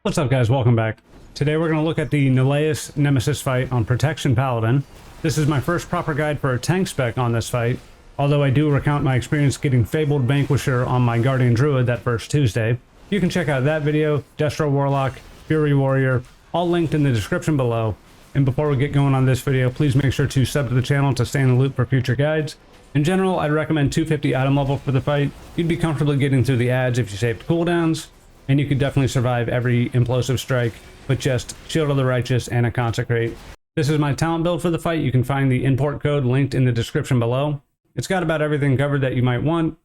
What's up guys, welcome back. Today we're going to look at the Nullaeus Nemesis fight on Protection Paladin. This is my first proper guide for a tank spec on this fight, although I do recount my experience getting Fabled Vanquisher on my Guardian Druid that first Tuesday. You can check out that video, Destro Warlock, Fury Warrior, all linked in the description below. And before we get going on this video, please make sure to sub to the channel to stay in the loop for future guides. In general, I'd recommend 250 item level for the fight. You'd be comfortably getting through the ads if you saved cooldowns, and you could definitely survive every Implosive Strike with just Shield of the Righteous and a Consecrate. This is my talent build for the fight. You can find the import code linked in the description below. It's got about everything covered that you might want.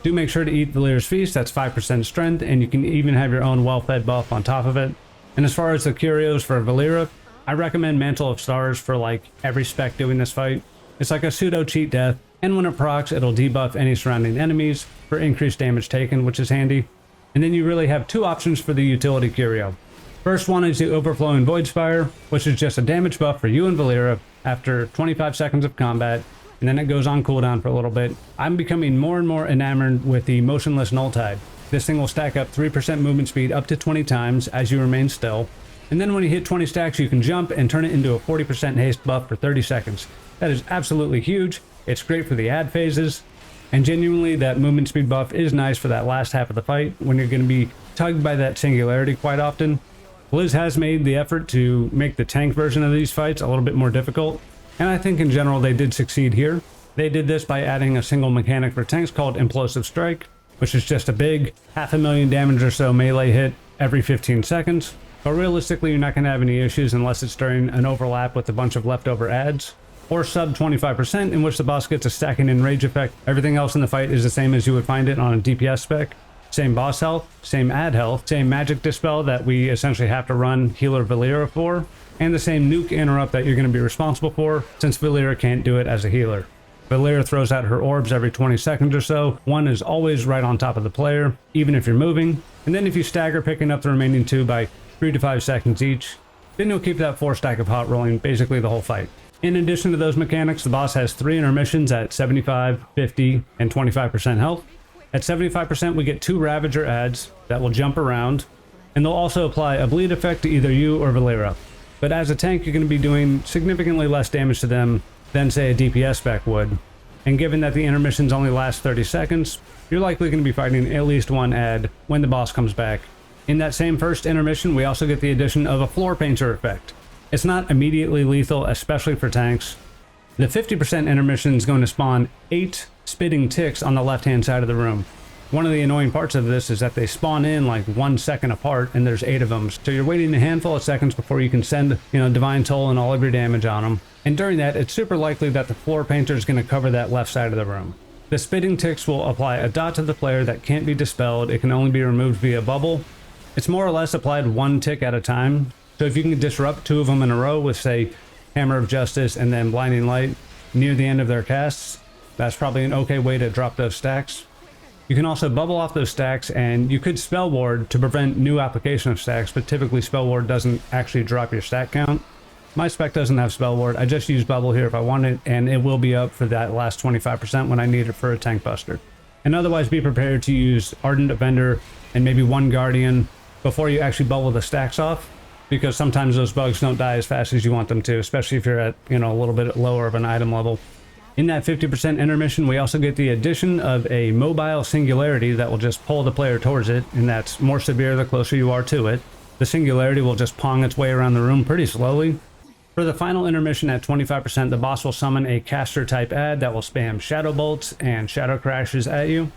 Do make sure to eat Valyr's Feast, that's 5% strength, and you can even have your own well-fed buff on top of it. And as far as the curios for Valyra, I recommend Mantle of Stars for like every spec doing this fight. It's like a pseudo cheat death, and when it procs, it'll debuff any surrounding enemies for increased damage taken, which is handy. And then you really have two options for the utility curio. First one is the Overflowing Void Spire, which is just a damage buff for you and Valyra after 25 seconds of combat, and then it goes on cooldown for a little bit. I'm becoming more and more enamored with the Motionless Null Tide. This thing will stack up 3% movement speed up to 20 times as you remain still. And then when you hit 20 stacks, you can jump and turn it into a 40% haste buff for 30 seconds. That is absolutely huge. It's great for the ad phases. And genuinely, that movement speed buff is nice for that last half of the fight when you're going to be tugged by that singularity quite often. Blizz has made the effort to make the tank version of these fights a little bit more difficult, and I think in general they did succeed here. They did this by adding a single mechanic for tanks called Implosive Strike, which is just a big 500,000 damage or so melee hit every 15 seconds. But realistically, you're not going to have any issues unless it's during an overlap with a bunch of leftover ads, or sub 25% in which the boss gets a stacking and rage effect. Everything else in the fight is the same as you would find it on a DPS spec. Same boss health, same ad health, same magic dispel that we essentially have to run healer Valyra for, and the same nuke interrupt that you're going to be responsible for since Valyra can't do it as a healer. Valyra throws out her orbs every 20 seconds or so. One is always right on top of the player, even if you're moving. And then if you stagger picking up the remaining two by 3 to 5 seconds each, then you'll keep that 4 stack of hot rolling basically the whole fight. In addition to those mechanics, the boss has 3 intermissions at 75, 50, and 25% health. At 75%, we get 2 Ravager ads that will jump around, and they'll also apply a bleed effect to either you or Valyra. But as a tank, you're going to be doing significantly less damage to them than, say, a DPS spec would. And given that the intermissions only last 30 seconds, you're likely going to be fighting at least 1 ad when the boss comes back. In that same first intermission, we also get the addition of a Floor Painter effect. It's not immediately lethal, especially for tanks. The 50% intermission is going to spawn 8 spitting ticks on the left-hand side of the room. One of the annoying parts of this is that they spawn in like 1 second apart, and there's 8 of them. So you're waiting a handful of seconds before you can send, Divine Toll and all of your damage on them. And during that, it's super likely that the Floor Painter is going to cover that left side of the room. The spitting ticks will apply a dot to the player that can't be dispelled. It can only be removed via bubble. It's more or less applied 1 tick at a time. So if you can disrupt 2 of them in a row with, say, Hammer of Justice and then Blinding Light near the end of their casts, that's probably an okay way to drop those stacks. You can also bubble off those stacks, and you could Spell Ward to prevent new application of stacks, but typically Spell Ward doesn't actually drop your stack count. My spec doesn't have Spell Ward. I just use Bubble here if I want it, and it will be up for that last 25% when I need it for a tank buster. And otherwise, be prepared to use Ardent Defender and maybe 1 Guardian before you actually bubble the stacks off, because sometimes those bugs don't die as fast as you want them to, especially if you're at, a little bit lower of an item level. In that 50% intermission, we also get the addition of a mobile singularity that will just pull the player towards it, and that's more severe the closer you are to it. The singularity will just pong its way around the room pretty slowly. For the final intermission at 25%, the boss will summon a caster type ad that will spam Shadow Bolts and Shadow Crashes at you.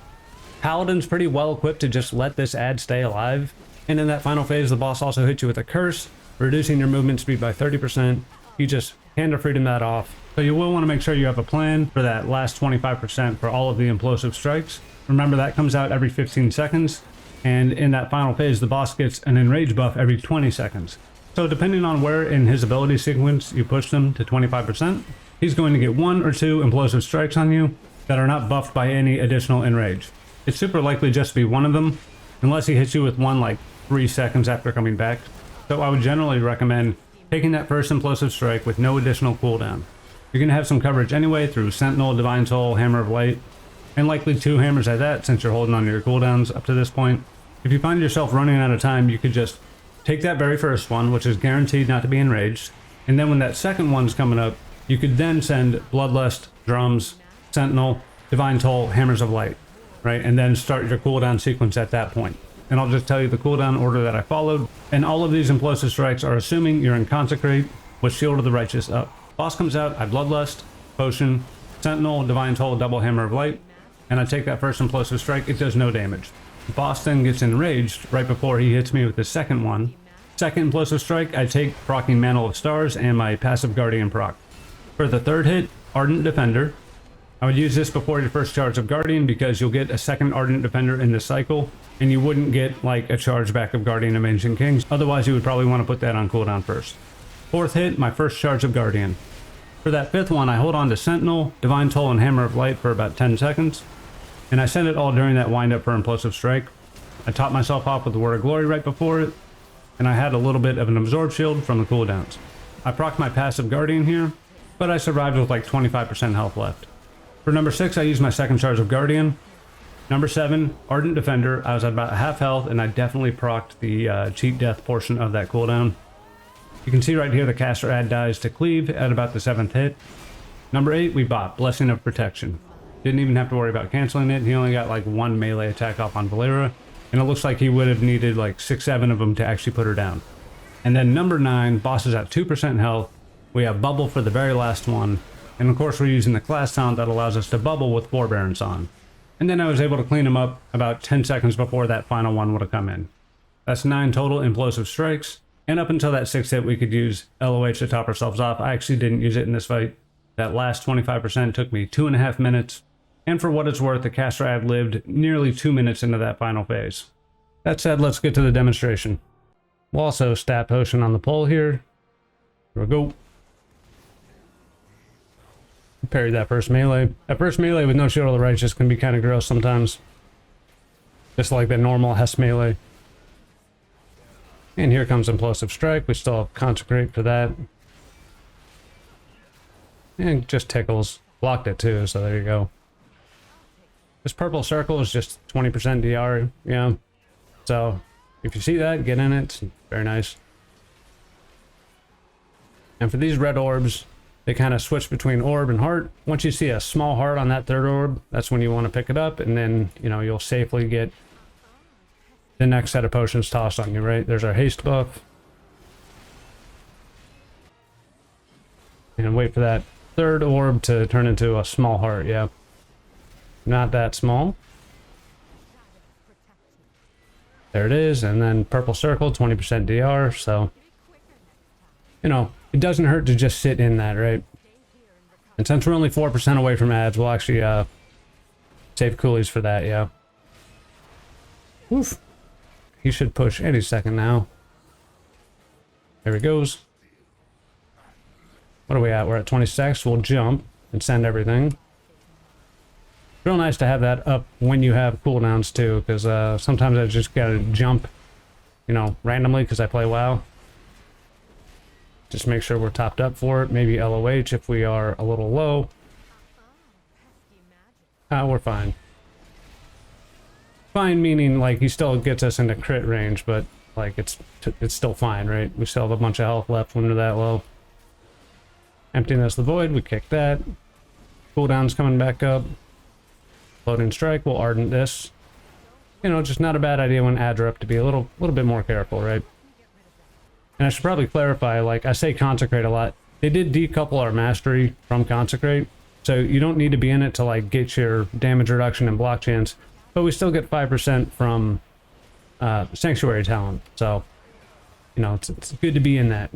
Paladin's pretty well equipped to just let this ad stay alive. And in that final phase, the boss also hits you with a curse, reducing your movement speed by 30%. You just Hand of Freedom that off. So you will want to make sure you have a plan for that last 25% for all of the Implosive Strikes. Remember, that comes out every 15 seconds. And in that final phase, the boss gets an Enrage buff every 20 seconds. So depending on where in his ability sequence you push them to 25%, he's going to get 1 or 2 Implosive Strikes on you that are not buffed by any additional Enrage. It's super likely just to be one of them, unless he hits you with one like 3 seconds after coming back. So I would generally recommend taking that first Implosive Strike with no additional cooldown. You're going to have some coverage anyway through Sentinel, Divine Soul, Hammer of Light, and likely 2 hammers at that since you're holding on to your cooldowns up to this point. If you find yourself running out of time, you could just take that very first one, which is guaranteed not to be enraged, and then when that second one's coming up, you could then send Bloodlust, Drums, Sentinel, Divine Toll, Hammers of Light, right? And then start your cooldown sequence at that point. And I'll just tell you the cooldown order that I followed. And all of these Implosive Strikes are assuming you're in Consecrate with Shield of the Righteous up. Boss comes out, I Bloodlust, Potion, Sentinel, Divine Toll, double Hammer of Light, and I take that first Implosive Strike. It does no damage. Boss then gets enraged right before he hits me with the second one. Second Implosive Strike, I take proccing Mantle of Stars and my passive Guardian proc. For the third hit, Ardent Defender. I would use this before your first charge of Guardian because you'll get a second Ardent Defender in this cycle, and you wouldn't get like a charge back of Guardian of Ancient Kings. Otherwise, you would probably want to put that on cooldown first. Fourth hit, my first charge of Guardian. For that fifth one, I hold on to Sentinel, Divine Toll, and Hammer of Light for about 10 seconds, and I send it all during that wind up for Implosive Strike. I top myself off with the Word of Glory right before it, and I had a little bit of an Absorb Shield from the cooldowns. I proc my passive Guardian here, but I survived with like 25% health left. For number 6, I used my second charge of Guardian. Number 7, Ardent Defender. I was at about half health, and I definitely procced the cheat death portion of that cooldown. You can see right here the caster ad dies to cleave at about the 7th hit. Number 8, we bought Blessing of Protection. Didn't even have to worry about canceling it. He only got like 1 melee attack off on Valera, and it looks like he would have needed like 6-7 of them to actually put her down. And then number 9, boss is at 2% health. We have Bubble for the very last one. And of course we're using the class talent that allows us to bubble with Forbearance on. And then I was able to clean him up about 10 seconds before that final one would have come in. That's 9 total Implosive Strikes. And up until that 6th hit we could use LOH to top ourselves off. I actually didn't use it in this fight. That last 25% took me 2.5 minutes. And for what it's worth, the caster ad lived nearly 2 minutes into that final phase. That said, let's get to the demonstration. We'll also stat potion on the pole here. Here we go. Parried that first melee. That first melee with no Shield of the Righteous can be kind of gross sometimes. Just like the normal Hess melee. And here comes Implosive Strike. We still have Consecrate for that. And just tickles. Blocked it too, so there you go. This purple circle is just 20% DR, yeah. So if you see that, get in it. It's very nice. And for these red orbs, they kind of switch between orb and heart. Once you see a small heart on that third orb, that's when you want to pick it up, and then, you know, you'll safely get the next set of potions tossed on you, right? There's our haste buff. And wait for that third orb to turn into a small heart, yeah. Not that small. There it is, and then purple circle, 20% DR, so, you know, it doesn't hurt to just sit in that, right? And since we're only 4% away from ads, we'll actually save coolies for that, yeah. Oof. He should push any second now. There he goes. What are we at? We're at 26. We'll jump and send everything. Real nice to have that up when you have cooldowns too, because sometimes I just gotta jump, you know, randomly because I play WoW. Just make sure we're topped up for it. Maybe LOH if we are a little low. We're fine. Fine meaning like he still gets us into crit range, but like it's still fine, right? We still have a bunch of health left when we're that low. Emptiness the Void, we kick that. Cooldown's coming back up. Floating Strike, we'll Ardent this. You know, just not a bad idea when ads are up to be a little bit more careful, right? And I should probably clarify, like, I say Consecrate a lot. They did decouple our Mastery from Consecrate, so you don't need to be in it to, like, get your damage reduction and block chance, but we still get 5% from Sanctuary Talent, so, you know, it's good to be in that.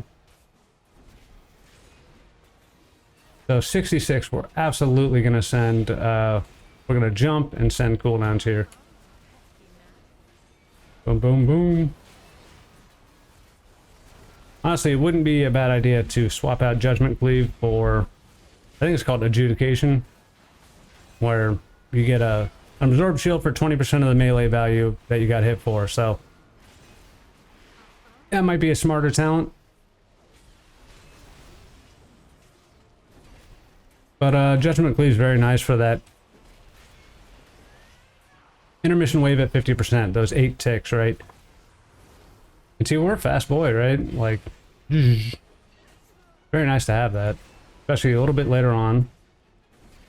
So 66, we're absolutely going to send, we're going to jump and send cooldowns here. Boom, boom, boom. Honestly, it wouldn't be a bad idea to swap out Judgment Cleave for, I think it's called Adjudication, where you get an Absorb Shield for 20% of the melee value that you got hit for, so that might be a smarter talent. But Judgment Cleave is very nice for that intermission wave at 50%, those 8 ticks, right? And see, we're a fast boy, right? Like, very nice to have that. Especially a little bit later on.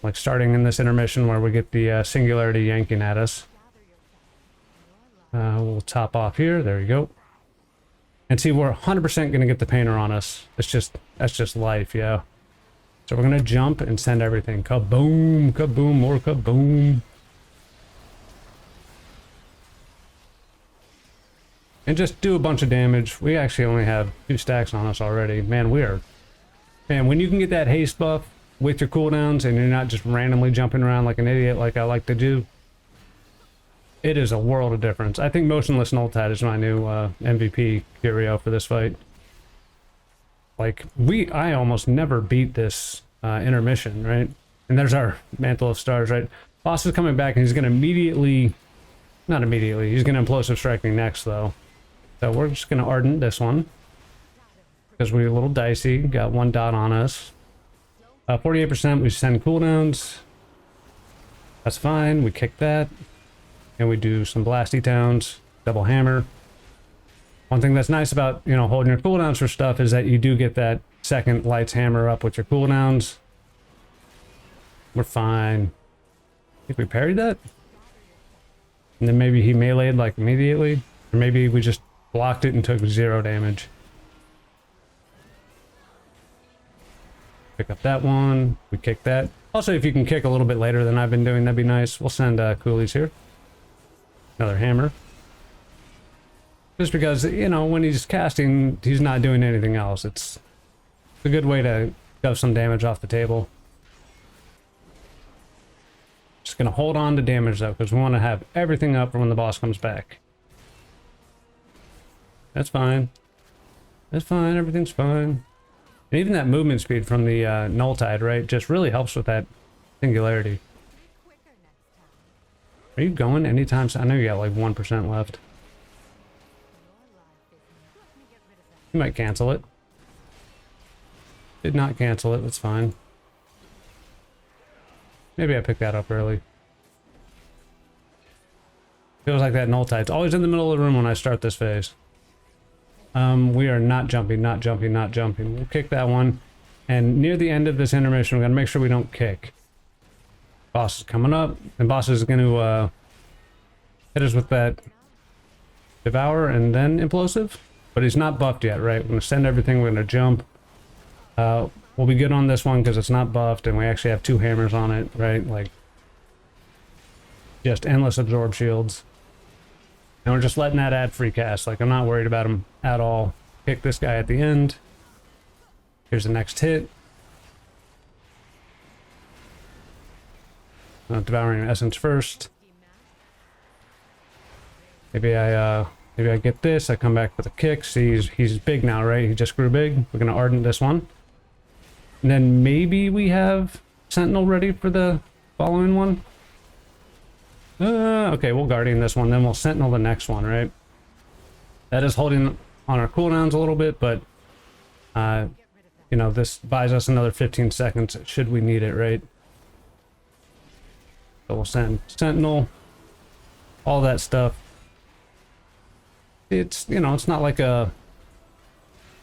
Like starting in this intermission where we get the singularity yanking at us. We'll top off here. There you go. And see, we're 100% going to get the painter on us. That's just life, yeah. So we're going to jump and send everything. Kaboom, kaboom, more kaboom. And just do a bunch of damage. We actually only have 2 stacks on us already. Man, man, when you can get that haste buff with your cooldowns and you're not just randomly jumping around like an idiot like I like to do, it is a world of difference. I think Motionless Nulltide is my new MVP curio for this fight. Like, I almost never beat this intermission, right? And there's our Mantle of Stars, right? Boss is coming back and he's going to immediately... Not immediately, he's going to Implosive Strike me next, though. So we're just going to Ardent this one. Because we're a little dicey. Got 1 dot on us. 48% we send cooldowns. That's fine. We kick that. And we do some Blasty Towns. Double Hammer. One thing that's nice about, you know, holding your cooldowns for stuff is that you do get that second Lights Hammer up with your cooldowns. We're fine. I think we parried that. And then maybe he meleeed like immediately. Or maybe we just blocked it and took 0 damage. Pick up that one. We kick that. Also, if you can kick a little bit later than I've been doing, that'd be nice. We'll send coolies here. Another hammer. Just because, you know, when he's casting, he's not doing anything else. It's a good way to shove some damage off the table. Just gonna hold on to damage though, because we want to have everything up for when the boss comes back. That's fine. That's fine. Everything's fine. And even that movement speed from the Nulltide, right, just really helps with that singularity. Are you going anytime soon? I know you got like 1% left. You might cancel it. Did not cancel it. That's fine. Maybe I picked that up early. Feels like that Nulltide's always in the middle of the room when I start this phase. We are not jumping, not jumping, not jumping. We'll kick that one. And near the end of this intermission, we're going to make sure we don't kick. Boss is coming up. And boss is going to hit us with that Devour and then Implosive. But he's not buffed yet, right? We're going to send everything. We're going to jump. We'll be good on this one because it's not buffed. And we actually have 2 hammers on it, right? Like, just endless absorb shields. And we're just letting that add free cast. Like, I'm not worried about him at all. Kick this guy at the end. Here's the next hit. Devouring Essence first. Maybe I get this. I come back with a kick. See, he's big now, right? He just grew big. We're gonna Ardent this one. And then maybe we have Sentinel ready for the following one. Okay, we'll Guardian this one, then we'll Sentinel the next one, right? That is holding on our cooldowns a little bit, but you know, this buys us another 15 seconds should we need it, right? So we'll send Sentinel, all that stuff. It's, you know, it's not like a,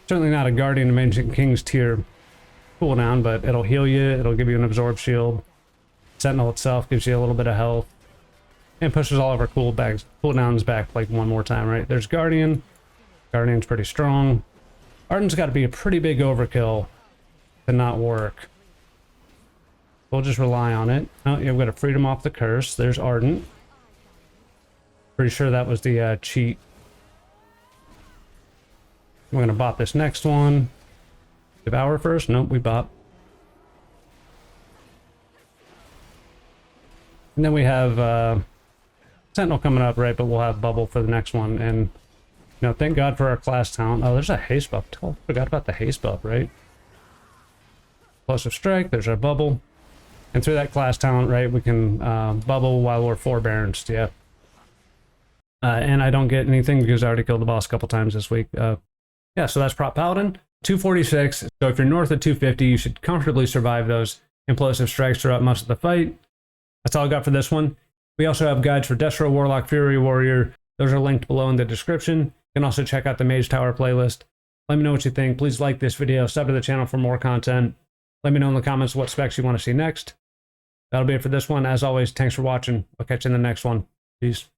certainly not a Guardian of Ancient Kings tier cooldown, but it'll heal you, it'll give you an absorb shield. Sentinel itself gives you a little bit of health. And pushes all of our cooldowns back like 1 more time, right? There's Guardian. Guardian's pretty strong. Ardent's got to be a pretty big overkill to not work. We'll just rely on it. Oh, yeah, we've got a Freedom off the Curse. There's Ardent. Pretty sure that was the cheat. We're going to bop this next one. Devour first? Nope, we bop. And then we have Sentinel coming up, right? But we'll have Bubble for the next one. And, you know, thank God for our class talent. Oh, there's a haste buff. Oh, forgot about the haste buff, right? Implosive Strike, there's our Bubble. And through that class talent, right, we can Bubble while we're forbearance, yeah. And I don't get anything because I already killed the boss a couple times this week. Yeah, so that's Prot Paladin. 246. So if you're north of 250, you should comfortably survive those Implosive Strikes throughout most of the fight. That's all I got for this one. We also have guides for Destro, Warlock, Fury Warrior. Those are linked below in the description. You can also check out the Mage Tower playlist. Let me know what you think. Please like this video, sub to the channel for more content. Let me know in the comments what specs you want to see next. That'll be it for this one. As always, thanks for watching. I'll catch you in the next one. Peace.